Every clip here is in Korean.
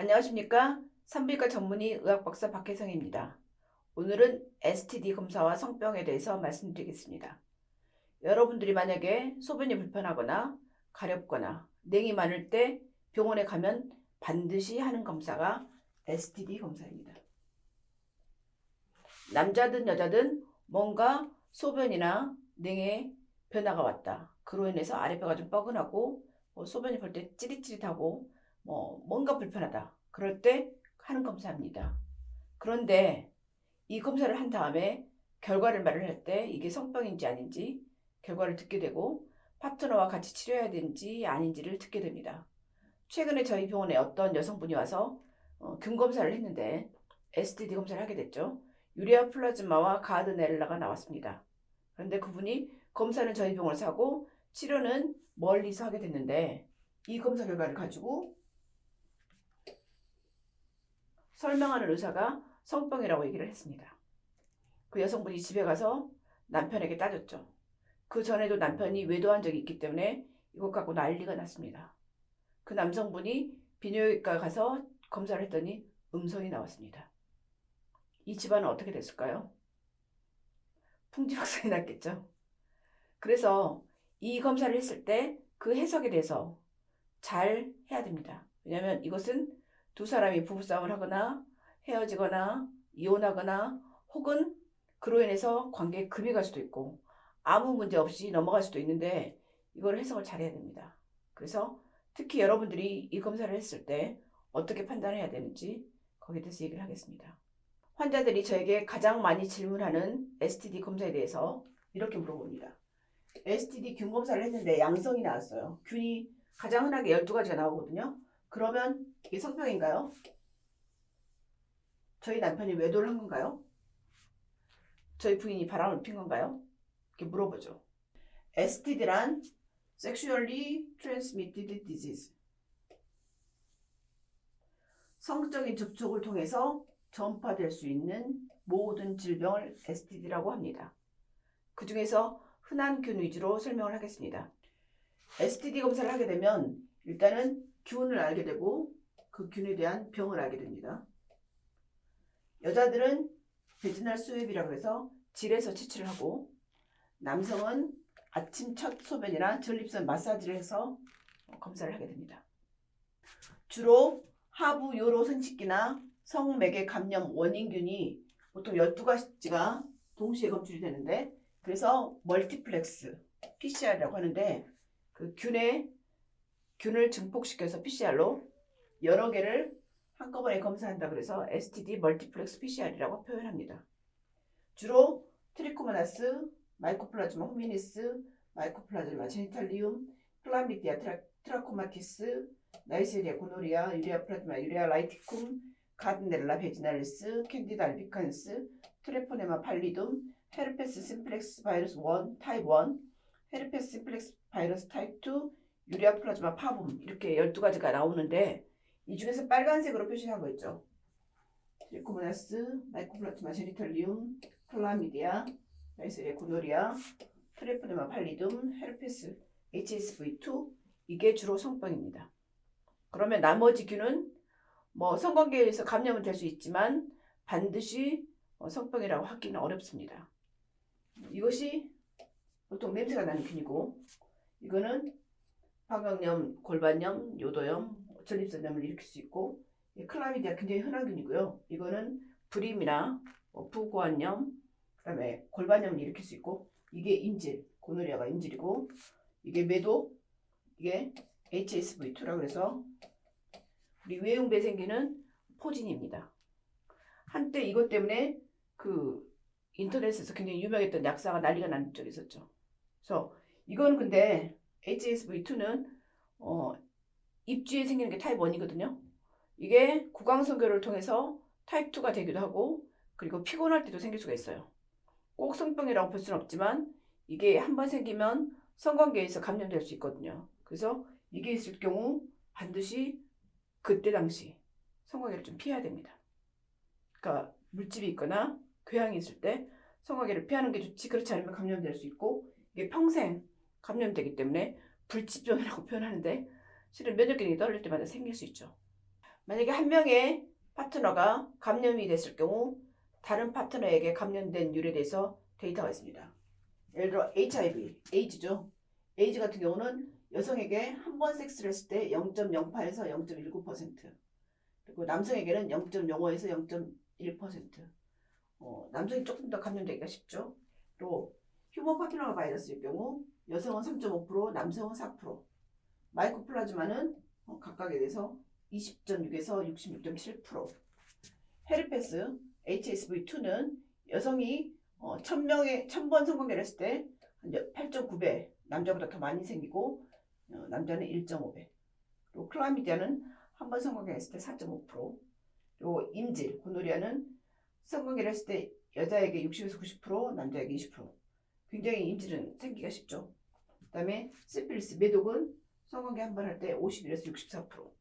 안녕하십니까? 산부인과 전문의 의학박사 박혜성입니다. 오늘은 STD 검사와 성병에 대해서 말씀드리겠습니다. 여러분들이 만약에 소변이 불편하거나 가렵거나 냉이 많을 때 병원에 가면 반드시 하는 검사가 STD 검사입니다. 남자든 여자든 뭔가 소변이나 냉에 변화가 왔다. 그로 인해서 아랫배가 좀 뻐근하고 소변이 볼 때 찌릿찌릿하고 뭔가 불편하다. 그럴 때 하는 검사입니다. 그런데 이 검사를 한 다음에 결과를 말을 할 때 이게 성병인지 아닌지 결과를 듣게 되고 파트너와 같이 치료해야 되는지 아닌지를 듣게 됩니다. 최근에 저희 병원에 어떤 여성분이 와서 균 검사를 했는데 STD 검사를 하게 됐죠. 유레아 플라즈마와 가드넬라가 나왔습니다. 그런데 그분이 검사는 저희 병원에서 하고 치료는 멀리서 하게 됐는데 이 검사 결과를 가지고 설명하는 의사가 성병이라고 얘기를 했습니다. 그 여성분이 집에 가서 남편에게 따졌죠. 그 전에도 남편이 외도한 적이 있기 때문에 이것 갖고 난리가 났습니다. 그 남성분이 비뇨기과 가서 검사를 했더니 음성이 나왔습니다. 이 집안은 어떻게 됐을까요? 풍지박산이 났겠죠. 그래서 이 검사를 했을 때 그 해석에 대해서 잘 해야 됩니다. 왜냐하면 이것은 두 사람이 부부싸움을 하거나 헤어지거나 이혼하거나 혹은 그로 인해서 관계에 금이 갈 수도 있고 아무 문제 없이 넘어갈 수도 있는데 이걸 해석을 잘해야 됩니다. 그래서 특히 여러분들이 이 검사를 했을 때 어떻게 판단해야 되는지 거기에 대해서 얘기를 하겠습니다. 환자들이 저에게 가장 많이 질문하는 STD 검사에 대해서 이렇게 물어봅니다. STD 균 검사를 했는데 양성이 나왔어요. 균이 가장 흔하게 12가지가 나오거든요. 그러면 이게 성병인가요? 저희 남편이 외도를 한 건가요? 저희 부인이 바람을 핀 건가요? 이렇게 물어보죠. STD란 Sexually Transmitted Disease. 성적인 접촉을 통해서 전파될 수 있는 모든 질병을 STD라고 합니다. 그 중에서 흔한 균 위주로 설명을 하겠습니다. STD 검사를 하게 되면 일단은 균을 알게 되고 그 균에 대한 병을 알게 됩니다. 여자들은 베지널 스왑이라고 해서 질에서 채취를 하고 남성은 아침 첫 소변이나 전립선 마사지를 해서 검사를 하게 됩니다. 주로 하부 요로 생식기나 성매개 감염 원인균이 보통 12가지가 동시에 검출이 되는데 그래서 멀티플렉스 PCR이라고 하는데 그 균을 증폭시켜서 PCR로 여러 개를 한꺼번에 검사한다 그래서 STD 멀티플렉스 PCR이라고 표현합니다. 주로 트리코모나스, 마이코플라즈마 호미니스, 마이코플라즈마 제니탈리움, 클라미디아 트라코마티스, 나이세리아 고노리아, 유레아 플라즈마 유레아 라이티쿰, 가드넬라 베지날리스, 캔디다 알비칸스, 트레포네마 팔리둠, 헤르페스 심플렉스 바이러스 1 타입 1, 헤르페스 심플렉스 바이러스 타입 2, 유레아 플라즈마 파붐 이렇게 12가지가 나오는데 이 중에서 빨간색으로 표시한 거 있죠. 트리코모나스, 마이코플라즈마 제니탈리움, 클라미디아, 나이세리아 고노리아, 트레포네마 팔리둠, 헤르페스 HSV2 이게 주로 성병입니다. 그러면 나머지 균은 성관계에서 감염은 될 수 있지만 반드시 성병이라고 하기는 어렵습니다. 이것이 보통 냄새가 나는 균이고 이거는 방광염, 골반염, 요도염, 전립선염을 일으킬 수 있고 클라미디아 굉장히 흔한 균이고요. 이거는 불임이나 부고환염, 그다음에 골반염을 일으킬 수 있고 이게 인질, 고노리아가 인질이고 이게 매도, 이게 HSV2라고 해서 우리 외흉배 생기는 포진입니다. 한때 이것 때문에 그 인터넷에서 굉장히 유명했던 약사가 난리가 난 적이 있었죠. 그래서 이건 근데 HSV2는 입주에 생기는 게 타입 1이거든요. 이게 구강성교를 통해서 타입 2가 되기도 하고 그리고 피곤할 때도 생길 수가 있어요. 꼭 성병이라고 볼 수는 없지만 이게 한번 생기면 성관계에서 감염될 수 있거든요. 그래서 이게 있을 경우 반드시 그때 당시 성관계를 좀 피해야 됩니다. 그러니까 물집이 있거나 궤양이 있을 때 성관계를 피하는 게 좋지 그렇지 않으면 감염될 수 있고 이게 평생 감염되기 때문에 불치병이라고 표현하는데 실은 면역력이 떨어질 때마다 생길 수 있죠. 만약에 한 명의 파트너가 감염이 됐을 경우 다른 파트너에게 감염된 율에 대해서 데이터가 있습니다. 예를 들어 HIV, 에이즈죠. 에이즈 같은 경우는 여성에게 한 번 섹스를 했을 때 0.08에서 0.19%, 그리고 남성에게는 0.05에서 0.1%. 남성이 조금 더 감염되기가 쉽죠. 또 휴먼 파피로마 바이러스일 경우 여성은 3.5%, 남성은 4%, 마이코플라즈마는 각각에 대해서 20.6에서 66.7%, 헤르페스 HSV2는 여성이 1000번 성관계를 했을 때 8.9배 남자보다 더 많이 생기고 남자는 1.5배, 그리고 클라미디아는 한 번 성관계를 했을 때 4.5%, 그리고 임질 고노리아는 성관계를 했을 때 여자에게 60에서 90%, 남자에게 20%. 굉장히 임질은 생기기가 쉽죠. 그 다음에 시필리스, 매독은 성관계 한 번 할 때 51에서 64%.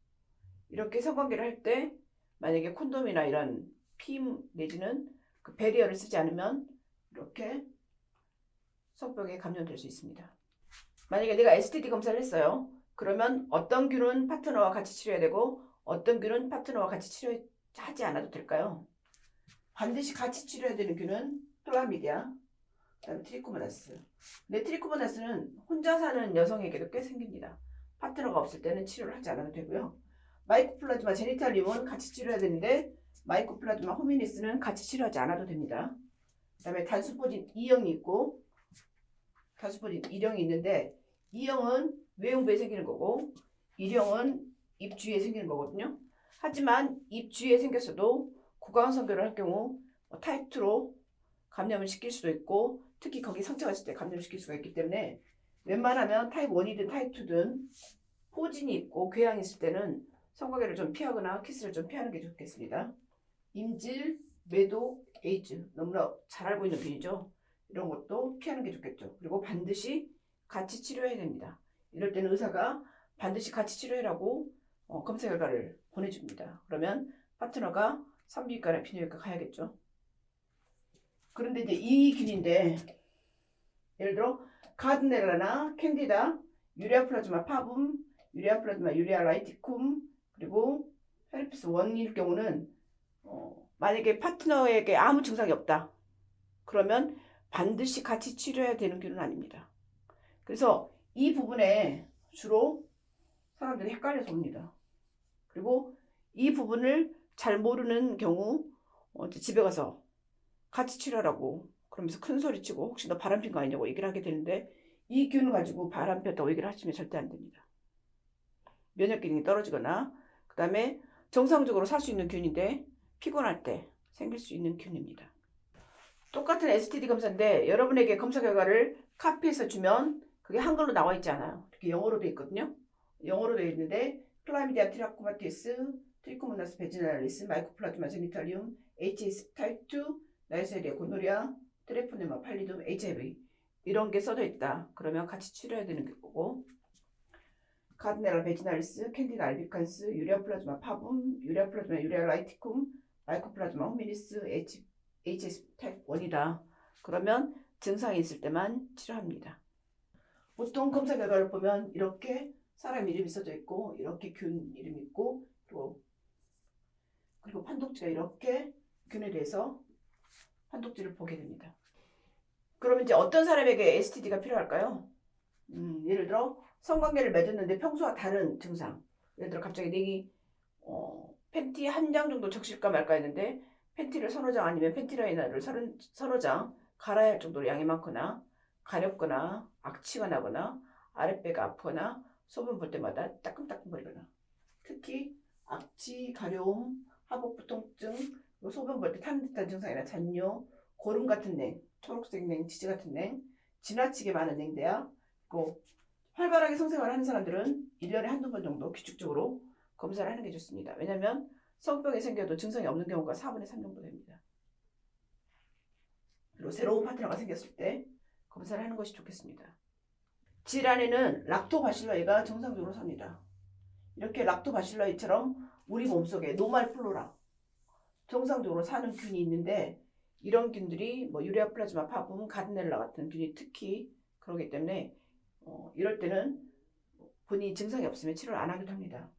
이렇게 성관계를 할 때 만약에 콘돔이나 이런 핌 내지는 그 배리어를 쓰지 않으면 이렇게 성병에 감염될 수 있습니다. 만약에 내가 STD 검사를 했어요. 그러면 어떤 균은 파트너와 같이 치료해야 되고 어떤 균은 파트너와 같이 치료하지 않아도 될까요? 반드시 같이 치료해야 되는 균은 클라미디아, 그다음에 트리코모나스. 근데 트리코모나스는 혼자 사는 여성에게도 꽤 생깁니다. 파트너가 없을 때는 치료를 하지 않아도 되고요. 마이코플라즈마 제니탈리움은 같이 치료해야 되는데 마이코플라즈마 호미니스는 같이 치료하지 않아도 됩니다. 그다음에 단수포진 E형이 있고 단수포진 1형이 있는데 2형은 외음부에 생기는 거고 1형은 입 주위에 생기는 거거든요. 하지만 입 주위에 생겼어도 구강성교를 할 경우 타입 2로 감염을 시킬 수도 있고 특히 거기 상처가 있을 때 감염을 시킬 수가 있기 때문에 웬만하면 타입 1이든 타입 2든 포진이 있고 궤양이 있을 때는 성관계를 좀 피하거나 키스를 좀 피하는 게 좋겠습니다. 임질, 매독, 에이즈 너무나 잘 알고 있는 균이죠. 이런 것도 피하는 게 좋겠죠. 그리고 반드시 같이 치료해야 됩니다. 이럴 때는 의사가 반드시 같이 치료해라고 검사 결과를 보내줍니다. 그러면 파트너가 산부인과나 비뇨기과 가야겠죠. 그런데 이제 이 균인데 예를 들어 가드넬라나 캔디다, 유레아 플라즈마 파붐, 유레아 플라즈마 유레아 라이티쿰, 그리고 헤르페스 1일 경우는 만약에 파트너에게 아무 증상이 없다. 그러면 반드시 같이 치료해야 되는 균은 아닙니다. 그래서 이 부분에 주로 사람들이 헷갈려서 옵니다. 그리고 이 부분을 잘 모르는 경우 집에 가서 같이 치료하라고 그러면서 큰 소리 치고 혹시 너 바람 핀 거 아니냐고 얘기를 하게 되는데 이 균을 가지고 바람 폈다고 얘기를 하시면 절대 안 됩니다. 면역 기능이 떨어지거나 그 다음에 정상적으로 살 수 있는 균인데 피곤할 때 생길 수 있는 균입니다. 똑같은 STD 검사인데 여러분에게 검사 결과를 카피해서 주면 그게 한글로 나와 있지 않아요. 이렇게 영어로 되어 있거든요. 영어로 되어 있는데 클라미디아 트라코마티스, 트리코모나스 베지나리스, 마이코플라즈마 제니탈리움, HS 타입 2, 나이세리아 고노리아, 트레포네마 팔리둠, HIV 이런 게 써져 있다. 그러면 같이 치료해야 되는 거고 가드네라 베지나리스, 캔디다 알비칸스, 유레아 플라즈마 파붐, 유레아 플라즈마 유레아 라이티쿰, 마이코플라즈마 호미니스, HS 타입 1이다. 그러면 증상이 있을 때만 치료합니다. 보통 검사 결과를 보면 이렇게 사람 이름이 써져 있고 이렇게 균 이름이 있고 그리고 판독지가 이렇게 균에 대해서 판독지를 보게 됩니다. 그러면 이제 어떤 사람에게 STD가 필요할까요? 예를 들어 성관계를 맺었는데 평소와 다른 증상. 예를 들어 갑자기 내기 팬티 한 장 정도 적실까 말까 했는데 팬티를 서너 장 아니면 팬티라이너를 서너 장 갈아야 할 정도로 양이 많거나 가렵거나 악취가 나거나 아랫배가 아프거나 소변 볼 때마다 따끔따끔거리거나 특히 악취, 가려움, 하복부 통증, 소변 볼 때 타는 듯한 증상이나 잔뇨, 고름 같은 냉, 초록색 냉, 치즈 같은 냉, 지나치게 많은 냉대야, 또 활발하게 성생활하는 사람들은 1년에 한두 번 정도 규칙적으로 검사를 하는 게 좋습니다. 왜냐하면 성병이 생겨도 증상이 없는 경우가 4분의 3 정도 됩니다. 그리고 새로운 파트너가 생겼을 때 검사를 하는 것이 좋겠습니다. 질환에는 락토바실러이가 정상적으로 삽니다. 이렇게 락토바실러이처럼 우리 몸속에 노말 플로라 정상적으로 사는 균이 있는데 이런 균들이 유레아 플라즈마 파붐, 가드넬라 같은 균이 특히 그러기 때문에 이럴 때는 본인이 증상이 없으면 치료를 안 하기도 합니다.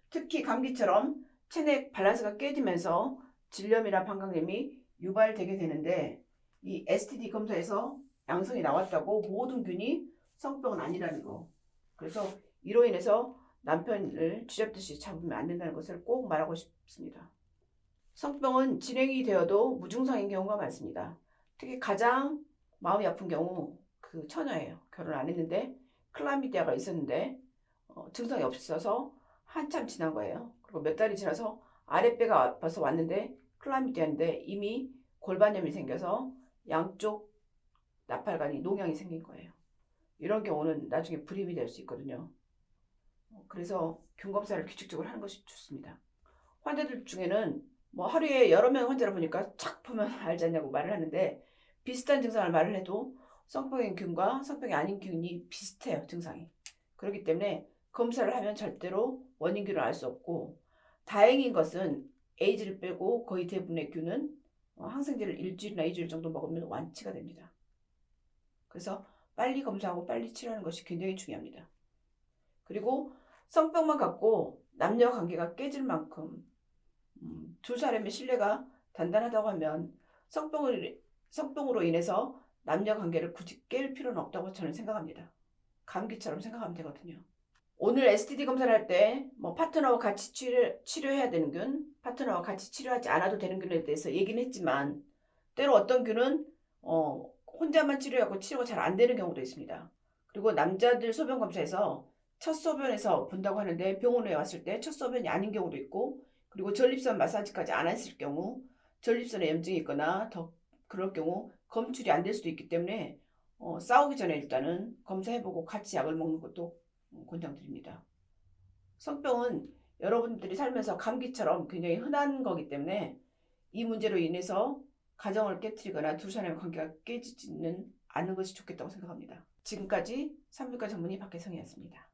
특히 감기처럼 체내 밸런스가 깨지면서 질염이나 방광염이 유발되게 되는데 이 STD 검사에서 양성이 나왔다고 모든 균이 성병은 아니라는 거. 그래서 이로 인해서 남편을 쥐잡듯이 잡으면 안 된다는 것을 꼭 말하고 싶습니다. 성병은 진행이 되어도 무증상인 경우가 많습니다. 특히 가장 마음이 아픈 경우 그 처녀예요. 결혼 안 했는데 클라미디아가 있었는데 증상이 없어서 한참 지난 거예요. 그리고 몇 달이 지나서 아랫배가 아파서 왔는데 클라미디아인데 이미 골반염이 생겨서 양쪽 나팔관이 농양이 생긴 거예요. 이런 경우는 나중에 불임이 될 수 있거든요. 그래서 균 검사를 규칙적으로 하는 것이 좋습니다. 환자들 중에는 뭐 하루에 여러 명 환자를 보니까 착 보면 알지 않냐고 말을 하는데 비슷한 증상을 말을 해도 성병인 균과 성병이 아닌 균이 비슷해요. 증상이. 그렇기 때문에 검사를 하면 절대로 원인균을 알 수 없고 다행인 것은 에이즈를 빼고 거의 대부분의 균은 항생제를 일주일이나 2주일 정도 먹으면 완치가 됩니다. 그래서 빨리 검사하고 빨리 치료하는 것이 굉장히 중요합니다. 그리고 성병만 갖고 남녀 관계가 깨질 만큼 두 사람의 신뢰가 단단하다고 하면 성병으로 인해서 남녀 관계를 굳이 깰 필요는 없다고 저는 생각합니다. 감기처럼 생각하면 되거든요. 오늘 STD 검사를 할 때 뭐 파트너와 같이 치료해야 되는 균, 파트너와 같이 치료하지 않아도 되는 균에 대해서 얘기는 했지만 때로 어떤 균은 혼자만 치료하고 치료가 잘 안 되는 경우도 있습니다. 그리고 남자들 소변 검사에서 첫 소변에서 본다고 하는데 병원에 왔을 때 첫 소변이 아닌 경우도 있고 그리고 전립선 마사지까지 안 했을 경우 전립선에 염증이 있거나 더 그럴 경우 검출이 안 될 수도 있기 때문에 싸우기 전에 일단은 검사해보고 같이 약을 먹는 것도 권장드립니다. 성병은 여러분들이 살면서 감기처럼 굉장히 흔한 거기 때문에 이 문제로 인해서 가정을 깨트리거나 두 사람의 관계가 깨지지는 않는 것이 좋겠다고 생각합니다. 지금까지 산부인과 전문의 박혜성이었습니다.